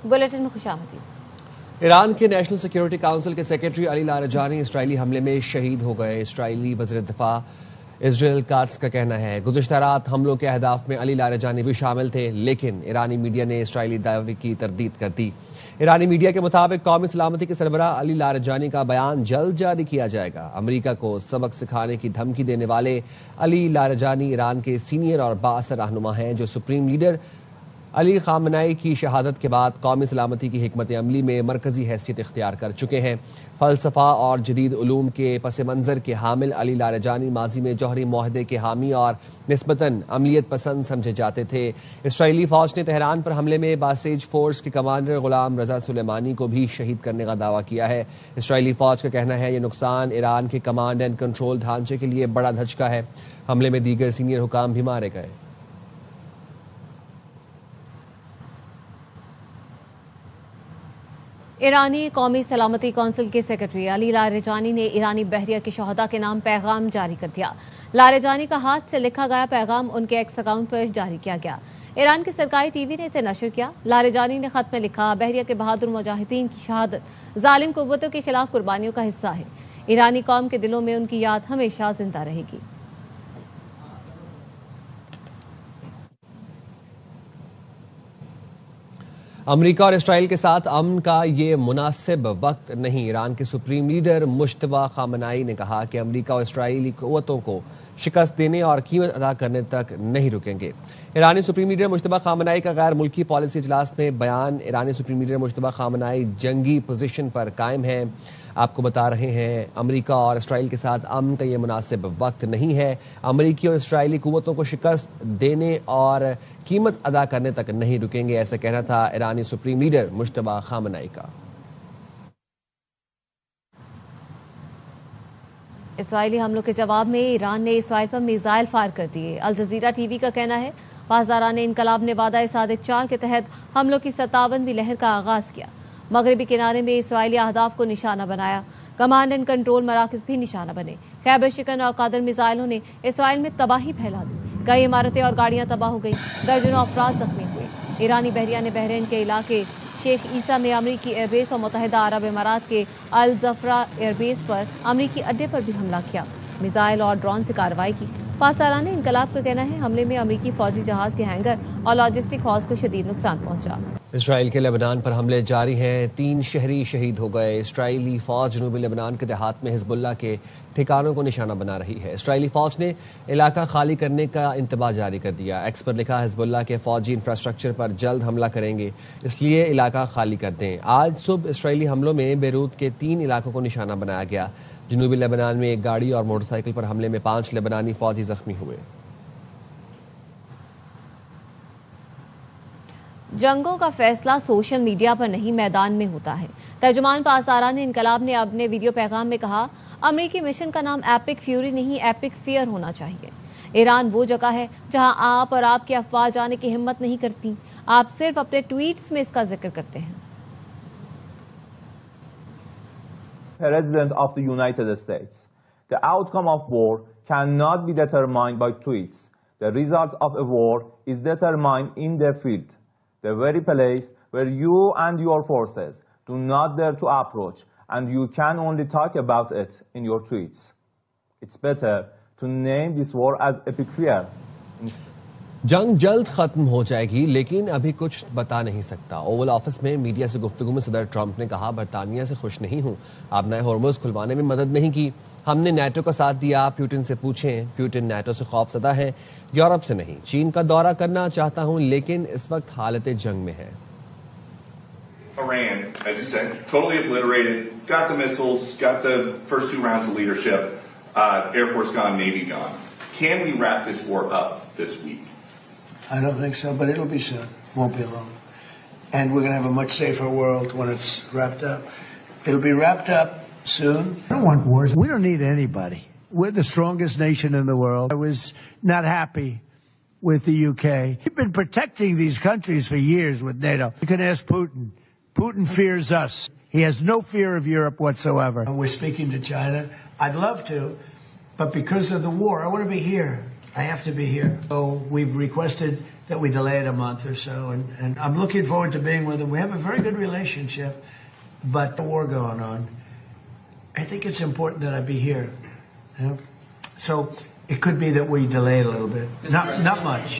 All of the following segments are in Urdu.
بلیٹن میں خوش آمدید۔ ایران کے نیشنل سیکیورٹی کونسل کے سیکرٹری علی لاریجانی اسرائیلی حملے میں شہید ہو گئے۔ اسرائیلی وزیر دفاع اسرائیل کاتس کا کہنا ہے گزشتہ رات حملوں کے اہداف میں علی لاریجانی بھی شامل تھے، لیکن ایرانی میڈیا نے اسرائیلی دعوے کی تردید کر دی۔ ایرانی میڈیا کے مطابق قومی سلامتی کے سربراہ علی لاریجانی کا بیان جلد جاری کیا جائے گا۔ امریکہ کو سبق سکھانے کی دھمکی دینے والے علی لاریجانی ایران کے سینئر اور بااثر رہنما ہیں جو سپریم لیڈر علی خامنئی کی شہادت کے بعد قومی سلامتی کی حکمت عملی میں مرکزی حیثیت اختیار کر چکے ہیں۔ فلسفہ اور جدید علوم کے پس منظر کے حامل علی لاریجانی ماضی میں جوہری معاہدے کے حامی اور نسبتاً عملیت پسند سمجھے جاتے تھے۔ اسرائیلی فوج نے تہران پر حملے میں باسیج فورس کے کمانڈر غلام رضا سلیمانی کو بھی شہید کرنے کا دعویٰ کیا ہے۔ اسرائیلی فوج کا کہنا ہے یہ نقصان ایران کے کمانڈ اینڈ کنٹرول ڈھانچے کے لیے بڑا دھچکا ہے۔ حملے میں دیگر سینئر حکام بھی مارے گئے۔ ایرانی قومی سلامتی کونسل کے سیکرٹری علی لاریجانی نے ایرانی بحریہ کے شہداء کے نام پیغام جاری کر دیا۔ لاریجانی کا ہاتھ سے لکھا گیا پیغام ان کے ایکس اکاؤنٹ پر جاری کیا گیا۔ ایران کے سرکاری ٹی وی نے اسے نشر کیا۔ لاریجانی نے خط میں لکھا بحریہ کے بہادر مجاہدین کی شہادت ظالم قوتوں کے خلاف قربانیوں کا حصہ ہے۔ ایرانی قوم کے دلوں میں ان کی یاد ہمیشہ زندہ رہے گی۔ امریکہ اور اسرائیل کے ساتھ امن کا یہ مناسب وقت نہیں۔ ایران کے سپریم لیڈر مجتبی خامنئی نے کہا کہ امریکہ اور اسرائیلی قوتوں کو شکست دینے اور قیمت ادا کرنے تک نہیں رکیں گے۔ ایرانی سپریم لیڈر مجتبی خامنئی کا غیر ملکی پالیسی اجلاس میں بیان۔ ایرانی سپریم لیڈر مجتبی خامنئی جنگی پوزیشن پر قائم ہیں۔ آپ کو بتا رہے ہیں امریکہ اور اسرائیل کے ساتھ امن کا یہ مناسب وقت نہیں ہے۔ امریکی اور اسرائیلی قوتوں کو شکست دینے اور قیمت ادا کرنے تک نہیں رکیں گے، ایسا کہنا تھا ایرانی سپریم لیڈر مجتبی خامنئی کا۔ اسرائیلی حملوں کے جواب میں ایران نے اسرائیل پر میزائل فائر کر دیے۔ الجزیرہ ٹی وی کا کہنا ہے پاسداران انقلاب نے وعدہ صادق 4 کے تحت حملوں کی 57ویں لہر کا آغاز کیا۔ مغربی کنارے میں اسرائیلی اہداف کو نشانہ بنایا۔ کمانڈ اینڈ کنٹرول مراکز بھی نشانہ بنے۔ خیبر شکن اور قادر میزائلوں نے اسرائیل میں تباہی پھیلا دی۔ کئی عمارتیں اور گاڑیاں تباہ ہو گئیں، درجنوں افراد زخمی ہوئے۔ ایرانی بحریہ نے بحرین کے علاقے شیخ عیسیٰ میں امریکی ایئر بیس اور متحدہ عرب امارات کے الزفرا ایئر بیس پر امریکی اڈے پر بھی حملہ کیا، میزائل اور ڈرون سے کارروائی کی۔ پاسداران انقلاب کا کہنا ہے حملے میں امریکی فوجی جہاز کے ہینگر اور لاجسٹک ہاؤس کو شدید نقصان پہنچا۔ اسرائیل کے لبنان پر حملے جاری ہیں، 3 شہری شہید ہو گئے۔ اسرائیلی فوج جنوبی لبنان کے دیہات میں حزب اللہ کے ٹھکانوں کو نشانہ بنا رہی ہے۔ اسرائیلی فوج نے علاقہ خالی کرنے کا انتباہ جاری کر دیا۔ ایکس پر لکھا حزب اللہ کے فوجی انفراسٹرکچر پر جلد حملہ کریں گے، اس لیے علاقہ خالی کر دیں۔ آج صبح اسرائیلی حملوں میں بیروت کے 3 علاقوں کو نشانہ بنایا گیا۔ جنوبی لبنان میں ایک گاڑی اور موٹر سائیکل پر حملے میں 5 لبنانی فوجی زخمی ہوئے۔ جنگوں کا فیصلہ سوشل میڈیا پر نہیں میدان میں ہوتا ہے۔ ترجمان پاسداران انقلاب نے اپنے ویڈیو پیغام میں کہا امریکی مشن کا نام ایپک فیوری نہیں ایپک فیئر ہونا چاہیے۔ ایران وہ جگہ ہے جہاں آپ اور آپ کی افواج جانے کی ہمت نہیں کرتی، آپ صرف اپنے ٹویٹس میں اس کا ذکر کرتے ہیں۔ President of the United States. The outcome of war cannot be determined by tweets. The result of a war is determined in the field, the very place where you and your forces do not dare to approach, and you can only talk about it in your tweets. It's better to name this war as epic fear. جنگ جلد ختم ہو جائے گی لیکن ابھی کچھ بتا نہیں سکتا۔ اوول آفس میں میڈیا سے گفتگو میں صدر ٹرمپ نے کہا برطانیہ سے خوش نہیں ہوں، آپ نے ہرمز کھلوانے میں مدد نہیں کی، ہم نے نیٹو کا ساتھ دیا، پیوٹن سے پوچھیں، پیوٹن نیٹو سے خوف زدہ ہیں، یورپ سے نہیں۔ چین کا دورہ کرنا چاہتا ہوں لیکن اس وقت حالت جنگ میں ہے۔ Iran, as you said, totally obliterated, got the missiles, got the first 2 rounds of leadership, Air Force gone, Navy gone. Can we wrap this war up this week? I don't think so, but it'll be soon. Won't be long. And we're going to have a much safer world when it's wrapped up. It'll be wrapped up soon. I don't want wars. We don't need anybody. We're the strongest nation in the world. I was not happy with the UK. We've been protecting these countries for years with NATO. You can ask Putin. Putin fears us. He has no fear of Europe whatsoever. And we're speaking to China. I'd love to, but because of the war, I want to be here. I have to be here. So we've requested that we delay it a month or so. And I'm looking forward to being with him. We have a very good relationship, but the war going on. I think it's important that I be here. You know? So it could be that we delay it a little bit. Not much.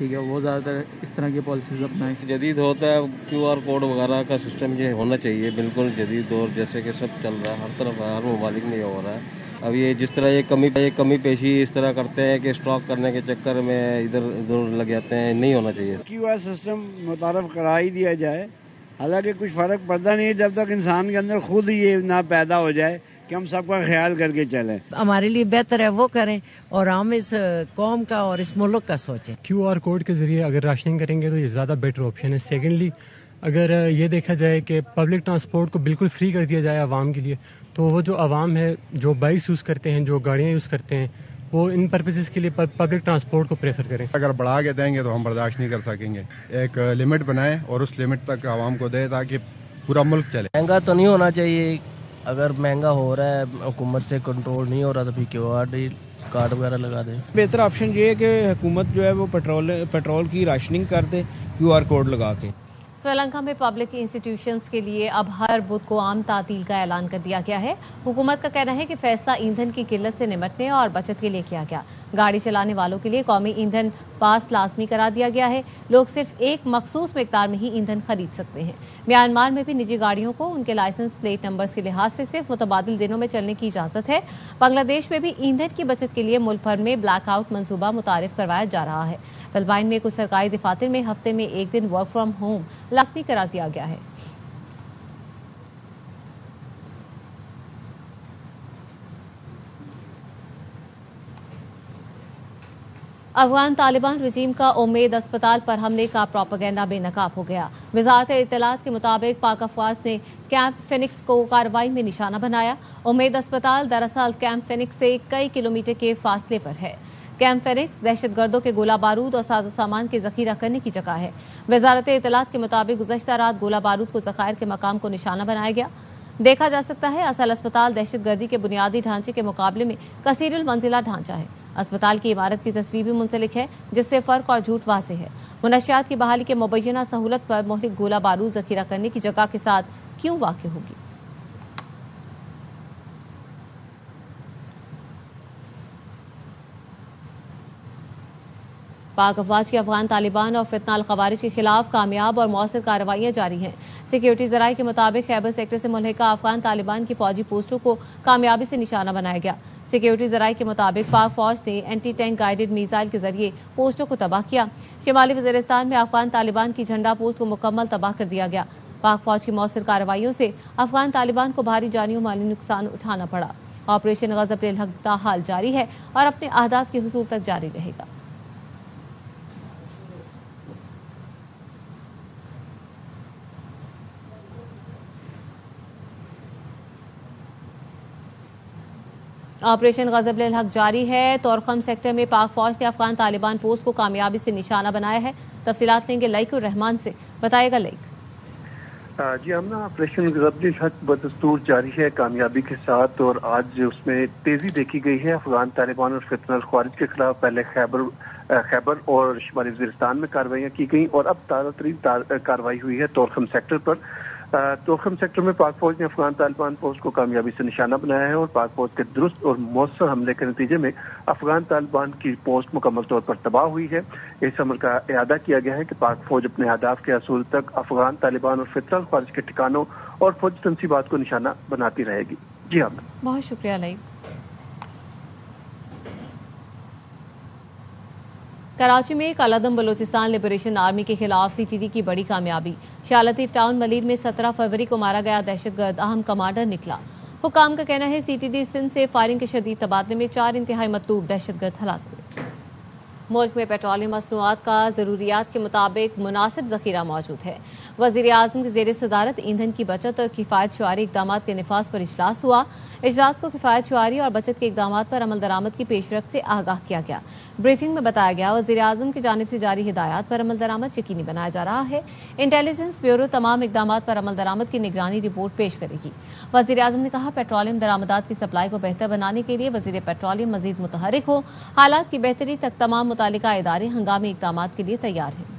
ٹھیک ہے وہ زیادہ تر اس طرح کی پالیسیز اپنائیں. جدید ہوتا ہے QR کوڈ وغیرہ کا سسٹم یہ ہونا چاہیے، بالکل جدید دور جیسے کہ سب چل رہا ہے ہر طرف، ہر ممالک میں یہ ہو رہا ہے. اب یہ جس طرح یہ کمی پیشی اس طرح کرتے ہیں کہ اسٹاک کرنے کے چکر میں ادھر ادھر لگ جاتے ہیں، نہیں ہونا چاہیے. QR سسٹم متعارف کرا ہی دیا جائے، حالانکہ کچھ فرق پڑتا نہیں ہے جب تک انسان کے اندر خود یہ نہ پیدا ہو جائے کہ ہم سب کا خیال کر کے چلیں. ہمارے لیے بہتر ہے وہ کریں اور ہم اس قوم کا اور اس ملک کا سوچیں. QR کوڈ کے ذریعے اگر راشننگ کریں گے تو یہ زیادہ بیٹر آپشن ہے. سیکنڈلی اگر یہ دیکھا جائے کہ پبلک ٹرانسپورٹ کو بالکل فری کر دیا جائے عوام کے لیے، تو وہ جو عوام ہے جو بائکس یوز کرتے ہیں، جو گاڑیاں یوز کرتے ہیں، وہ ان پرپزز کے لیے پبلک ٹرانسپورٹ کو پریفر کریں. اگر بڑھا کے دیں گے تو ہم برداشت نہیں کر سکیں گے. ایک لمٹ بنائیں اور اس لمٹ تک عوام کو دے تاکہ پورا ملک چلے. مہنگا تو نہیں ہونا چاہیے، اگر مہنگا ہو رہا ہے حکومت سے کنٹرول نہیں ہو رہا تو پھر QR کارڈ وغیرہ لگا دیں. بہتر آپشن یہ ہے کہ حکومت جو ہے وہ پیٹرول کی راشننگ کر دے QR کوڈ لگا کے. سری لنکا میں پبلک انسٹیٹیوشنز کے لیے اب ہر بدھ کو عام تعطیل کا اعلان کر دیا گیا ہے. حکومت کا کہنا ہے کہ فیصلہ ایندھن کی قلت سے نمٹنے اور بچت کے لیے کیا گیا. گاڑی چلانے والوں کے لیے قومی ایندھن پاس لازمی کرا دیا گیا ہے. لوگ صرف ایک مخصوص مقدار میں ہی ایندھن خرید سکتے ہیں. میانمار میں بھی نجی گاڑیوں کو ان کے لائسنس پلیٹ نمبرز کے لحاظ سے صرف متبادل دنوں میں چلنے کی اجازت ہے. بنگلہ دیش میں بھی ایندھن کی بچت کے لیے ملک بھر میں بلیک آؤٹ منصوبہ متعارف کروایا جا رہا ہے. فلپائن میں کچھ سرکاری دفاتر میں ہفتے میں ایک دن ورک فرام ہوم لازمی قرار دیا گیا ہے. افغان طالبان رجیم کا امید اسپتال پر حملے کا پروپیگنڈا بے نقاب ہو گیا. وزارت اطلاعات کے مطابق پاک افواج نے کیمپ فینکس کو کارروائی میں نشانہ بنایا. امید اسپتال دراصل کیمپ فینکس سے کئی کلومیٹر کے فاصلے پر ہے. کیمپ فینکس دہشت گردوں کے گولہ بارود اور ساز و سامان کے ذخیرہ کرنے کی جگہ ہے. وزارت اطلاعات کے مطابق گزشتہ رات گولہ بارود کو ذخائر کے مقام کو نشانہ بنایا گیا. دیکھا جا سکتا ہے اصل اسپتال دہشت گردی کے بنیادی ڈھانچے کے مقابلے میں کثیر المنزلہ ڈھانچہ ہے. اسپتال کی عمارت کی تصویر بھی منسلک ہے جس سے فرق اور جھوٹ واضح ہے. منشیات کی بحالی کے مبینہ سہولت پر مہلک گولہ بارود ذخیرہ کرنے کی جگہ کے ساتھ کیوں واقع ہوگی؟ پاک افواج کے افغان طالبان اور فتنہ الخوارج کے خلاف کامیاب اور مؤثر کارروائیاں جاری ہیں. سیکیورٹی ذرائع کے مطابق خیبر سیکٹر سے ملحقہ افغان طالبان کی فوجی پوسٹوں کو کامیابی سے نشانہ بنایا گیا. سیکیورٹی ذرائع کے مطابق پاک فوج نے اینٹی ٹینک گائیڈڈ میزائل کے ذریعے پوسٹوں کو تباہ کیا. شمالی وزیرستان میں افغان طالبان کی جھنڈا پوسٹ کو مکمل تباہ کر دیا گیا. پاک فوج کی مؤثر کارروائیوں سے افغان طالبان کو بھاری جانی و مالی نقصان اٹھانا پڑا. آپریشن غضب للحق تاحال جاری ہے اور اپنے اہداف کے حصول تک جاری رہے گا. آپریشن غضب للحق جاری ہے. تورخم سیکٹر میں پاک فوج نے افغان طالبان پوسٹ کو کامیابی سے نشانہ بنایا ہے. تفصیلات لیں گے لائق الرحمان سے. بتائے گا لائق. جی ہم آپریشن غضب للحق بدستور جاری ہے کامیابی کے ساتھ، اور آج اس میں تیزی دیکھی گئی ہے. افغان طالبان اور فتنہ الخوارج کے خلاف پہلے خیبر اور شمالی وزیرستان میں کارروائیاں کی گئیں اور اب تازہ ترین کارروائی ہوئی ہے تورخم سیکٹر پر. تورخم سیکٹر میں پاک فوج نے افغان طالبان پوسٹ کو کامیابی سے نشانہ بنایا ہے اور پاک فوج کے درست اور مؤثر حملے کے نتیجے میں افغان طالبان کی پوسٹ مکمل طور پر تباہ ہوئی ہے. اس عمل کا اعادہ کیا گیا ہے کہ پاک فوج اپنے اہداف کے حصول تک افغان طالبان اور فتنہ الخوارج کے ٹھکانوں اور فوجی تنصیبات کو نشانہ بناتی رہے گی. جی ہاں بہت شکریہ لائق. کراچی میں کالعدم بلوچستان لبریشن آرمی کے خلاف CTD کی بڑی کامیابی. شاہ لطیف ٹاؤن ملیر میں 17 فروری کو مارا گیا دہشت گرد اہم کمانڈر نکلا. حکام کا کہنا ہے CTD سندھ سے فائرنگ کے شدید تبادلے میں 4 انتہائی مطلوب دہشت گرد ہلاک ہوئے. ملک میں پیٹرولیم مصنوعات کا ضروریات کے مطابق مناسب ذخیرہ موجود ہے. وزیر اعظم کی زیر صدارت ایندھن کی بچت اور کفایت شعاری اقدامات کے نفاذ پر اجلاس ہوا. اجلاس کو کفایت شعاری اور بچت کے اقدامات پر عمل درآمد کی پیش رفت سے آگاہ کیا گیا. بریفنگ میں بتایا گیا وزیر اعظم کی جانب سے جاری ہدایات پر عمل درآمد یقینی بنایا جا رہا ہے. انٹیلیجنس بیورو تمام اقدامات پر عمل درآمد کی نگرانی رپورٹ پیش کرے گی. وزیر اعظم نے کہا پیٹرولیم درآمدات کی سپلائی کو بہتر بنانے کے لیے وزیر پیٹرولیم مزید متحرک ہو. حالات کی بہتری تک تمام متعلقہ ادارے ہنگامی اقدامات کے لیے تیار ہیں.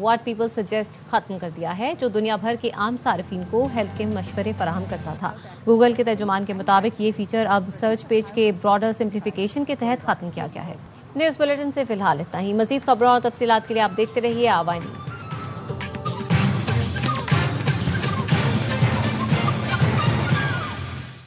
واٹ پیپل سجیسٹ ختم کر دیا ہے، جو دنیا بھر کے عام صارفین کو ہیلتھ کے مشورے فراہم کرتا تھا۔ گوگل کے ترجمان کے مطابق یہ فیچر اب سرچ پیج کے براڈر سمپلیفیکیشن کے تحت ختم کیا گیا ہے۔ نیوز بلیٹن سے فی الحال اتنا ہی۔ مزید خبروں اور تفصیلات کے لیے آپ دیکھتے رہیے آواز نیوز۔